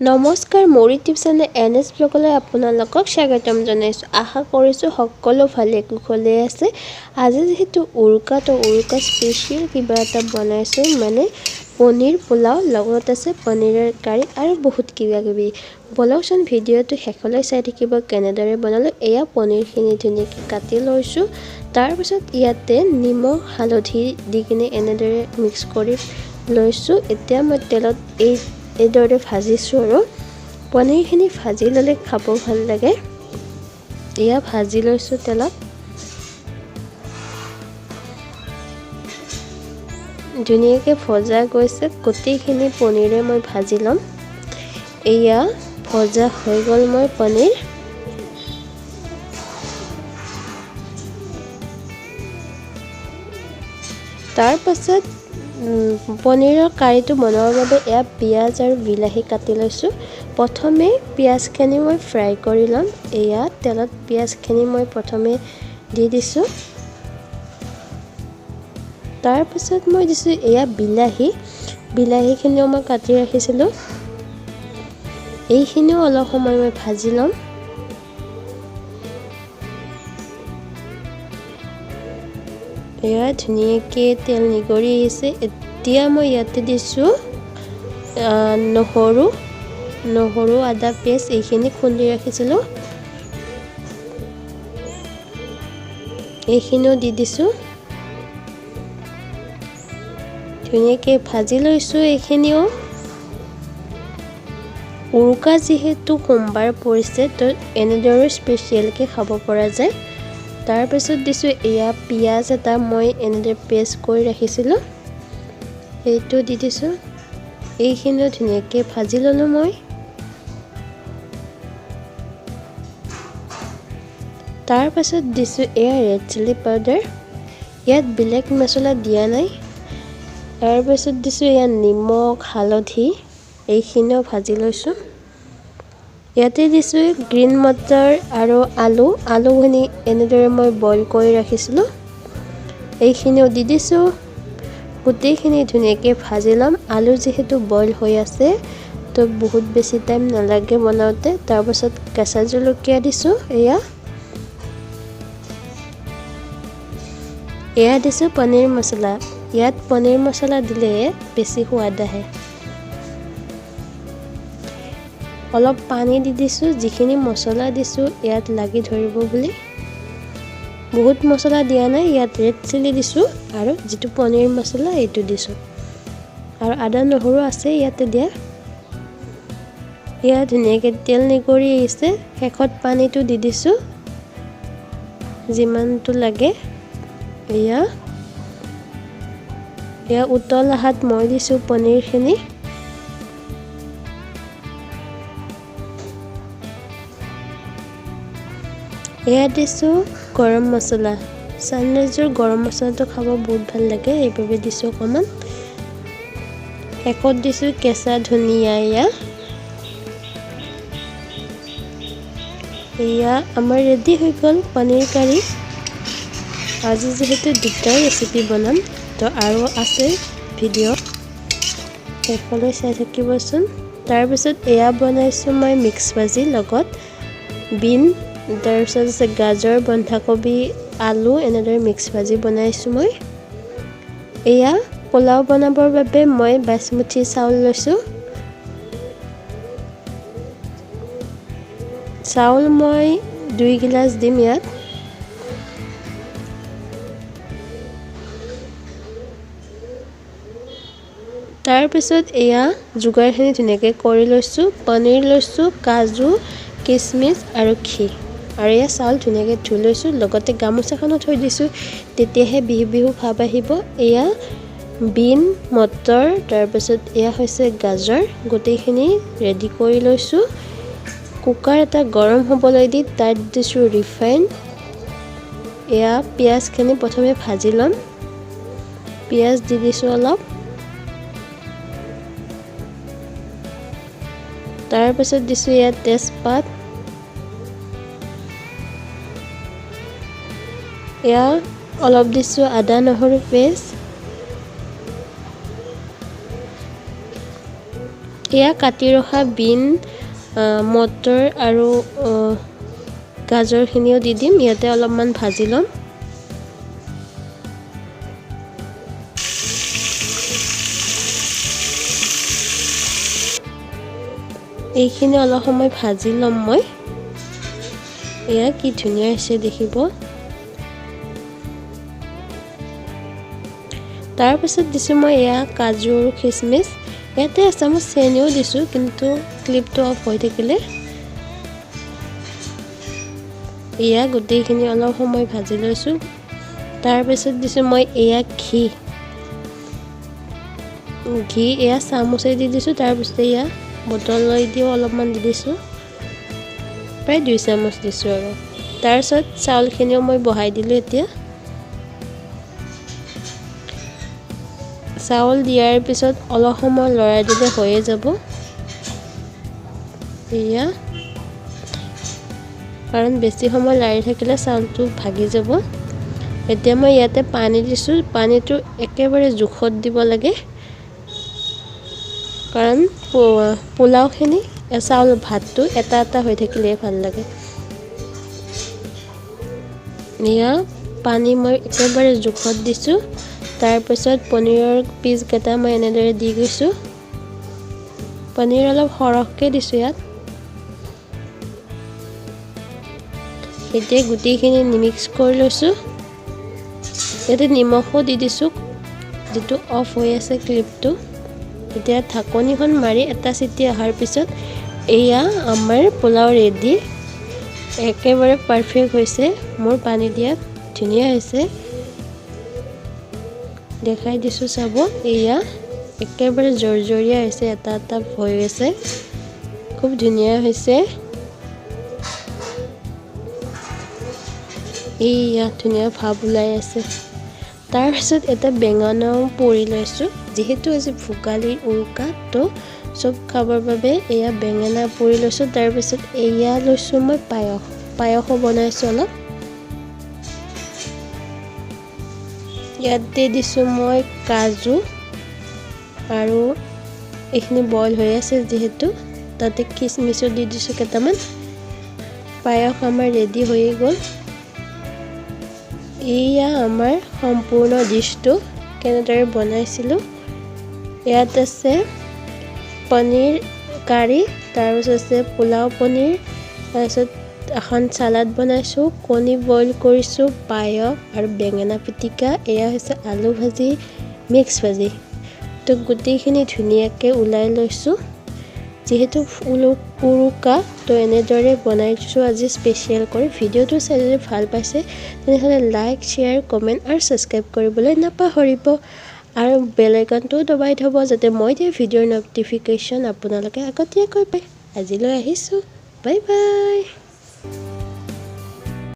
নমস্কাৰ, মোৰ YouTube channel NS ব্লগলৈ আপোনালোকক স্বাগতম জনাইছোঁ। আশা কৰিছোঁ সকলো ভালে কুশলে আছে। আজি যেহেতু উৰুকা স্পেচিয়েল কিবা এটা বনাইছোঁ, মানে পনীৰ পোলাও, লগত আছে পনীৰৰ কাৰী আৰু বহুত কিবাকিবি। বলকচোন ভিডিঅ'টো শেষলৈ চাই থাকিব কেনেদৰে বনালোঁ। এয়া পনীৰখিনি ধুনীয়াকৈ কাটি লৈছোঁ। তাৰপিছত ইয়াতে নিমখ হালধি দি কিনে এনেদৰে মিক্স কৰি লৈছোঁ। এতিয়া মই তেলত এইদৰে ভাজিছোঁ আৰু পনীৰখিনি ভাজি ল'লে খাব ভাল লাগে। এয়া ভাজি লৈছোঁ তেলত। ধুনীয়াকৈ ভজা গৈছে, গোটেইখিনি পনীৰে মই ভাজি ল'ম। এয়া ভজা হৈ গ'ল মই পনীৰ। তাৰ পাছত পনীৰৰ কাৰীটো বনোৱাৰ বাবে এয়া পিঁয়াজ আৰু বিলাহী কাটি লৈছোঁ। প্ৰথমে পিঁয়াজখিনি মই ফ্ৰাই কৰি ল'ম। এয়া তেলত পিঁয়াজখিনি মই প্ৰথমে দি দিছোঁ। তাৰপিছত মই দিছোঁ এয়া বিলাহীখিনিও মই কাটি ৰাখিছিলোঁ। এইখিনিও অলপ সময় মই ভাজি ল'ম। এয়া ধুনীয়াকৈ তেল নিগৰি আহিছে। এতিয়া মই ইয়াতে দিছোঁ নহৰু আদা পেষ্ট, এইখিনি খুন্দি ৰাখিছিলোঁ, এইখিনিও দি দিছোঁ। ধুনীয়াকৈ ভাজি লৈছোঁ। এইখিনিও উৰুকা যিহেতু সোমবাৰ পৰিছে, তো এনেদৰে স্পেচিয়েলকৈ খাব পৰা যায়। তাৰপিছত দিছোঁ এয়া পিঁয়াজ এটা মই এনেদৰে পেষ্ট কৰি ৰাখিছিলোঁ, সেইটো দি দিছোঁ। এইখিনিও ধুনীয়াকৈ ভাজি ল'লোঁ মই। তাৰপাছত দিছোঁ এয়া ৰেড চিলি পাউডাৰ, ইয়াত বেলেগ মছলা দিয়া নাই। তাৰপিছত দিছোঁ এয়া নিমখ হালধি, এইখিনিও ভাজি লৈছোঁ। ইয়াতে দিছোঁ গ্ৰীণ মটৰ আৰু আলুখিনি এনেদৰে মই বইল কৰি ৰাখিছিলোঁ, এইখিনিও দি দিছোঁ। গোটেইখিনি ধুনীয়াকৈ ভাজি ল'ম। আলু যিহেতু বইল হৈ আছে, তো বহুত বেছি টাইম নালাগে বনাওঁতে। তাৰপাছত কেঁচা জলকীয়া দিছোঁ। এয়া দিছোঁ পনীৰ মছলা। ইয়াত পনীৰ মছলা দিলে বেছি সোৱাদ আহে। অলপ পানী দি দিছোঁ, যিখিনি মছলা দিছোঁ ইয়াত লাগি ধৰিব বুলি। বহুত মছলা দিয়া নাই, ইয়াত ৰেড চিলি দিছোঁ আৰু যিটো পনীৰ মছলা এইটো দিছোঁ, আৰু আদা নহৰু আছে ইয়াতে দিয়া। এয়া ধুনীয়াকৈ তেল নিগৰি আহিছে। শেষত পানীটো দি দিছোঁ যিমানটো লাগে। এয়া উতল অহাত মই দিছোঁ পনীৰখিনি। এয়া দিছোঁ গৰম মছলা। চানৰাইজৰ গৰম মছলাটো খাব বহুত ভাল লাগে, এইবাবে দিছোঁ অকণমান। শেষত দিছোঁ কেঁচা ধনিয়া। এয়া আমাৰ ৰেডি হৈ গ'ল পনীৰ কাৰী। আজি যিহেতু দুটা ৰেচিপি বনাম, তো আৰু আছে ভিডিঅ', শেষলৈ চাই থাকিবচোন। তাৰপিছত এয়া বনাইছোঁ মই মিক্স ভাজি, লগত বিন, তাৰপিছত আছে গাজৰ, বন্ধাকবি, আলু, এনেদৰে মিক্স ভাজি বনাইছোঁ মই। এয়া পোলাও বনাবৰ বাবে মই বাচমতি চাউল লৈছোঁ। চাউল মই 2 গিলাচ দিম ইয়াত। তাৰপিছত এয়া যোগাৰখিনি ধুনীয়াকৈ কৰি লৈছোঁ। পনীৰ লৈছোঁ, কাজু, কিচমিচ আৰু ঘি, আৰু এয়া চাউল ধুনীয়াকৈ ধুই লৈছোঁ। লগতে গামোচাখনত থৈ দিছোঁ, তেতিয়াহে বিহু ভাৱ আহিব। এয়া বিন, মটৰ, তাৰপিছত এয়া হৈছে গাজৰ, গোটেইখিনি ৰেডি কৰি লৈছোঁ। কুকাৰ এটা গৰম হ'বলৈ দি তাত দিছোঁ ৰিফাইন। এয়া পিঁয়াজখিনি প্ৰথমে ভাজি ল'ম। পিঁয়াজ দি দিছোঁ অলপ। তাৰপিছত দিছোঁ ইয়াত তেজপাত। এয়া অলপ দিছোঁ আদা নহৰু পেষ্ট। এয়া কাটি ৰখা বিন মটৰ আৰু গাজৰখিনিও দি দিম। ইয়াতে অলপমান ভাজি ল'ম। এইখিনি অলপ সময় ভাজি ল'ম মই। এয়া কি ধুনীয়া হৈছে দেখিব। তাৰপিছত দিছোঁ মই এয়া কাজু আৰু খিচমিচ। ইয়াতে এচামুচ চেনিও দিছোঁ, কিন্তু ক্লিপটো অফ হৈ থাকিলে। এয়া গোটেইখিনি অলপ সময় ভাজি লৈছোঁ। তাৰপিছত দিছোঁ মই এয়া ঘি এয়া চামুচে দি দিছোঁ। তাৰপিছত এয়া বটলৈ দিও অলপমান দি দিছোঁ, প্ৰায় 2 চামুচ দিছোঁ আৰু। তাৰপিছত চাউলখিনিও মই বহাই দিলোঁ। এতিয়া চাউল দিয়াৰ পিছত অলপ সময় লৰাই দিলে হৈয়ে যাব। এয়া কাৰণ বেছি সময় লাৰি থাকিলে চাউলটো ভাগি যাব। এতিয়া মই ইয়াতে পানী দিছোঁ। পানীটো একেবাৰে জোখত দিব লাগে, কাৰণ পোলাওখিনি চাউল ভাতটো এটা এটা হৈ থাকিলে ভাল লাগে। এয়া পানী মই একেবাৰে জোখত দিছোঁ। তাৰপিছত পনীৰৰ পিচকেইটা মই এনেদৰে দি গৈছোঁ। পনীৰ অলপ সৰহকৈ দিছোঁ ইয়াত। এতিয়া গোটেইখিনি মিক্স কৰি লৈছোঁ। ইয়াতে নিমখো দি দিছোঁ, যিটো অফ হৈ আছে ক্লিপটো। এতিয়া ঢাকনিখন মাৰি এটা চিটি অহাৰ পিছত এয়া আমাৰ পোলাও ৰেডি। একেবাৰে পাৰফেক্ট হৈছে। মোৰ পানী দিয়াত ধুনীয়া হৈছে। দেখাই দিছোঁ চাব। এয়া একেবাৰে জৰজৰীয়া হৈছে, এটা এটা হৈ গৈছে। খুব ধুনীয়া হৈছে। এয়া ধুনীয়া ভাৱ ওলাই আছে। তাৰপিছত এটা বেঙেনাও পুৰি লৈছোঁ। যিহেতু আজি ভোগালীৰ উৰুকা, তো চব খাবৰ বাবে এয়া বেঙেনা পুৰি লৈছোঁ। তাৰপিছত এয়া লৈছোঁ মই পায়সো বনাইছোঁ অলপ। ইয়াতে দিছোঁ মই কাজু, আৰু এইখিনি বইল হৈ আছে যিহেতু, তাতে খিচমিচো দি দিছোঁ কেইটামান। পায়স আমাৰ ৰেডি হৈয়ে গ'ল। এয়া আমাৰ সম্পূৰ্ণ ডিছটো কেনেদৰে বনাইছিলোঁ। ইয়াত আছে পনীৰ কাৰী, তাৰপিছত আছে পোলাও পনীৰ, তাৰপিছত এখন চালাড বনাইছোঁ, কণী বইল কৰিছোঁ, পায়স আৰু বেঙেনা পিটিকা। এয়া হৈছে আলু ভাজি, মিক্স ভাজি। তো গোটেইখিনি ধুনীয়াকৈ ওলাই লৈছোঁ। যিহেতু উৰুকা, তো এনেদৰে বনাইছোঁ আজি স্পেচিয়েল কৰি। ভিডিঅ'টো চাই যদি ভাল পাইছে তেনেহ'লে লাইক, শ্বেয়াৰ, কমেণ্ট আৰু ছাবস্ক্ৰাইব কৰিবলৈ নাপাহৰিব। আৰু বেল আইকনটোও দবাই থ'ব, যাতে মই দিয়া ভিডিঅ'ৰ ন'টিফিকেশ্যন আপোনালোকে আগতীয়াকৈ পায়। আজিলৈ আহিছোঁ, বাই বাই।